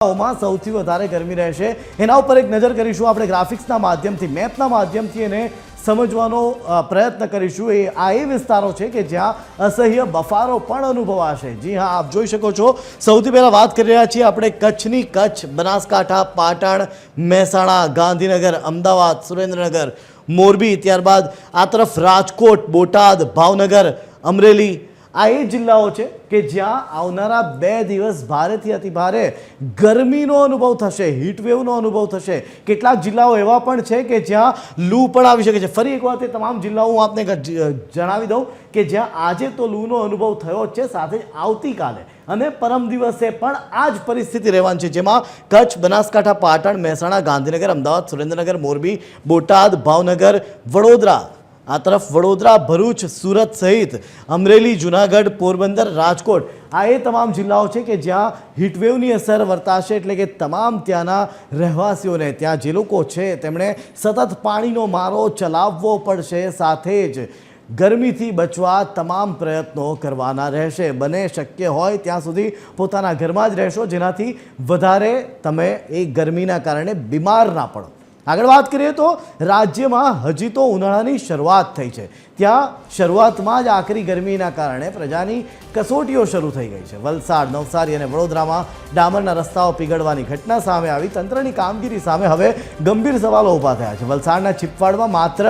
માં સૌથી વધારે ગરમી રહેશે એના ઉપર એક નજર કરીશું આપણે ગ્રાફિક્સના માધ્યમથી મેપના માધ્યમથી એને સમજવાનો પ્રયત્ન કરીશું। એ વિસ્તારો છે કે જ્યાં અસહ્ય બફારો પણ અનુભવાશે। જી હા, આપ જોઈ શકો છો। સૌથી પહેલા વાત કરી રહ્યા છીએ આપણે કચ્છની। કચ્છ, બનાસકાંઠા, પાટણ, મહેસાણા, ગાંધીનગર, અમદાવાદ, સુરેન્દ્રનગર, મોરબી, ત્યારબાદ આ તરફ રાજકોટ, બોટાદ, ભાવનગર, અમરેલી આ એ જિલ્લાઓ છે કે જ્યાં આવનારા 2 દિવસ ભારેથી અતિ ભારે ગરમીનો અનુભવ થશે, હીટવેવનો અનુભવ થશે। કેટલાક જિલ્લાઓ એવા પણ છે કે જ્યાં લૂ પણ આવી શકે છે। ફરી એકવાર તે તમામ જિલ્લાઓ હું આપને જણાવી દઉં કે જ્યાં આજે તો લૂનો અનુભવ થયો જ છે, સાથે જ આવતીકાલે અને પરમ દિવસે પણ આ જ પરિસ્થિતિ રહેવાની છે, જેમાં કચ્છ, બનાસકાંઠા, પાટણ, મહેસાણા, ગાંધીનગર, અમદાવાદ, સુરેન્દ્રનગર, મોરબી, બોટાદ, ભાવનગર, વડોદરા, આ તરફ વડોદરા, ભરૂચ, સુરત સહિત અમરેલી, જૂનાગઢ, પોરબંદર, રાજકોટ આ એ તમામ જિલ્લાઓ છે કે જ્યાં હીટવેવની અસર વર્તાશે। એટલે કે તમામ ત્યાંના રહેવાસીઓને, ત્યાં જે લોકો છે તેમણે સતત પાણીનો મારો ચલાવવો પડશે, સાથે જ ગરમીથી બચવા તમામ પ્રયત્નો કરવાના રહેશે। બને શક્ય હોય ત્યાં સુધી પોતાના ઘરમાં જ રહેશો, જેનાથી વધારે તમે એ ગરમીના કારણે બીમાર ના પડો। આગળ વાત કરીએ તો રાજ્યમાં હજી તો ઉનાળાની શરૂઆત થઈ છે, ત્યાં શરૂઆતમાં જ આકરી ગરમીના કારણે પ્રજાની કસોટીઓ શરૂ થઈ ગઈ છે। વલસાડ, નવસારી અને વડોદરામાં ડામરના રસ્તાઓ પીગળવાની ઘટના સામે આવી। તંત્રની કામગીરી સામે હવે ગંભીર સવાલો ઊભા થયા છે। વલસાડના ચિપવાડમાં માત્ર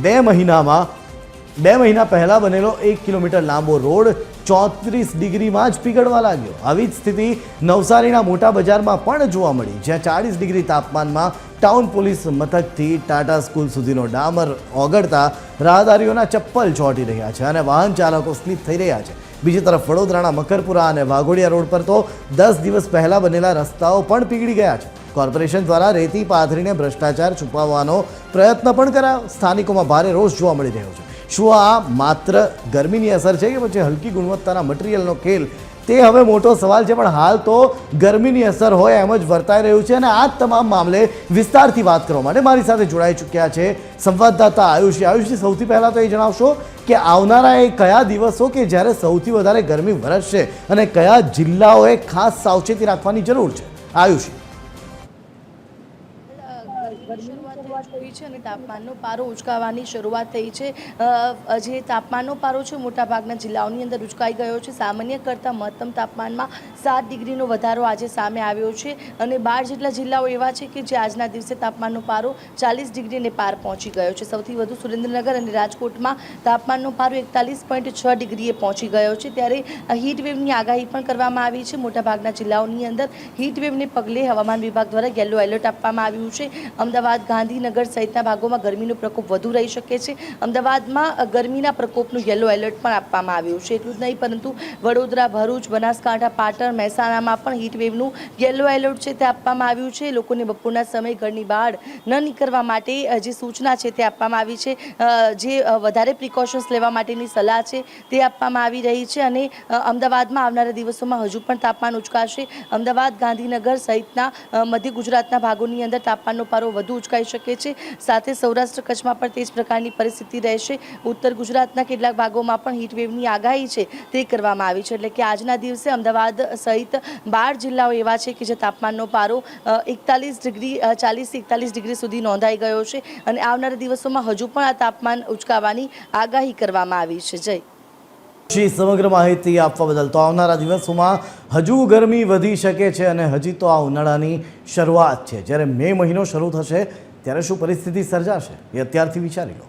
2 મહિના પહેલા બનેલો 1 કિલોમીટર લાંબો રોડ 34 ડિગ્રીમાં જ પીગળવા લાગ્યો। આવી જ સ્થિતિ નવસારીના મોટા બજારમાં પણ જોવા મળી, જ્યાં 40 ડિગ્રી તાપમાનમાં ટાઉન પોલીસ મથકથી ટાટા સ્કૂલ સુધીનો ડામર ઓગળતા રાહદારીઓના ચપ્પલ ચોંટી રહ્યા છે અને વાહન ચાલકો સ્લીપ થઈ રહ્યા છે। બીજી તરફ વડોદરાના મકરપુરા અને વાઘોડિયા રોડ પર તો 10 દિવસ પહેલા બનેલા રસ્તાઓ પણ પીગળી ગયા છે। કોર્પોરેશન દ્વારા રેતી પાથરીને ભ્રષ્ટાચાર છુપાવવાનો પ્રયત્ન પણ કરાયો। સ્થાનિકોમાં ભારે રોષ જોવા મળી રહ્યો છે। શું આ માત્ર ગરમીની અસર છે કે પછી હલકી ગુણવત્તાના મટીરિયલનો ખેલ, તે હવે મોટો સવાલ છે। પણ હાલ તો ગરમીની અસર હોય એમ જ વર્તાઈ રહ્યું છે અને આ તમામ મામલે વિસ્તારથી વાત કરવા માટે મારી સાથે જોડાઈ ચૂક્યા છે સંવાદદાતા આયુષી। આયુષી, સૌથી પહેલાં તો એ જણાવશો કે આવનારા એ કયા દિવસો કે જ્યારે સૌથી વધારે ગરમી વરસશે અને કયા જિલ્લાઓએ ખાસ સાવચેતી રાખવાની જરૂર છે? આયુષી। થઈ છે અને તાપમાનનો પારો ઉચકાવાની શરૂઆત થઈ છે। જે તાપમાનનો પારો છે મોટાભાગના જિલ્લાઓની અંદર ઉચકાઈ ગયો છે। સામાન્ય કરતાં મહત્તમ તાપમાનમાં 7 ડિગ્રીનો વધારો આજે સામે આવ્યો છે અને 12 જેટલા જિલ્લાઓ એવા છે કે જે આજના દિવસે તાપમાનનો પારો 40 ડિગ્રીને પાર પહોંચી ગયો છે। સૌથી વધુ સુરેન્દ્રનગર અને રાજકોટમાં તાપમાનનો પારો 41.6 ડિગ્રીએ પહોંચી ગયો છે। ત્યારે હીટવેવની આગાહી પણ કરવામાં આવી છે। મોટાભાગના જિલ્લાઓની અંદર હીટવેવને પગલે હવામાન વિભાગ દ્વારા યલો એલર્ટ આપવામાં આવ્યું છે। અમદાવાદ, ગાંધીનગર સહિતના ભાગોમાં ગરમીનો પ્રકોપ વધુ રહી શકે છે। અમદાવાદમાં ગરમીના પ્રકોપનું યલો એલર્ટ પણ આપવામાં આવ્યું છે। એટલું જ નહીં પરંતુ વડોદરા, ભરૂચ, બનાસકાંઠા, પાટણ, મહેસાણામાં પણ હીટવેવનું યલો એલર્ટ છે તે આપવામાં આવ્યું છે। લોકોને બપોરના સમયે ઘરની બહાર ન નીકળવા માટે જે સૂચના છે તે આપવામાં આવી છે। જે વધારે પ્રિકોશન્સ લેવા માટેની સલાહ છે તે આપવામાં આવી રહી છે અને અમદાવાદમાં આવનારા દિવસોમાં હજુ પણ તાપમાન ઉચકાશે। અમદાવાદ, ગાંધીનગર સહિતના મધ્ય ગુજરાતના ભાગોની અંદર તાપમાનનો પારો વધુ ઉચકાઈ શકે છે। સાથે સૌરાષ્ટ્ર કચ્છમાં પણ તે જ પ્રકારની પરિસ્થિતિ રહેશે। ઉત્તર ગુજરાતના કેટલાક ભાગોમાં પણ હીટવેવની આગાહી છે તે કરવામાં આવી છે। એટલે કે આજના દિવસે અમદાવાદ સહિત 12 જિલ્લાઓ એવા છે કે જે તાપમાનનો પારો 40 થી 41 ડિગ્રી સુધી નોંધાઈ ગયો છે અને આવનારા દિવસોમાં હજુ પણ આ તાપમાન ઉચકાવાની આગાહી કરવામાં આવી છે। જય સમગ્ર માહિતી આપવા બદલ। તો આવનારા દિવસોમાં હજુ ગરમી વધી શકે છે અને હજી તો આ ઉનાળાની શરૂઆત છે। જ્યારે મે મહિનો શરૂ થશે ત્યારે શું પરિસ્થિતિ સર્જાશે એ અત્યારથી વિચારી લો।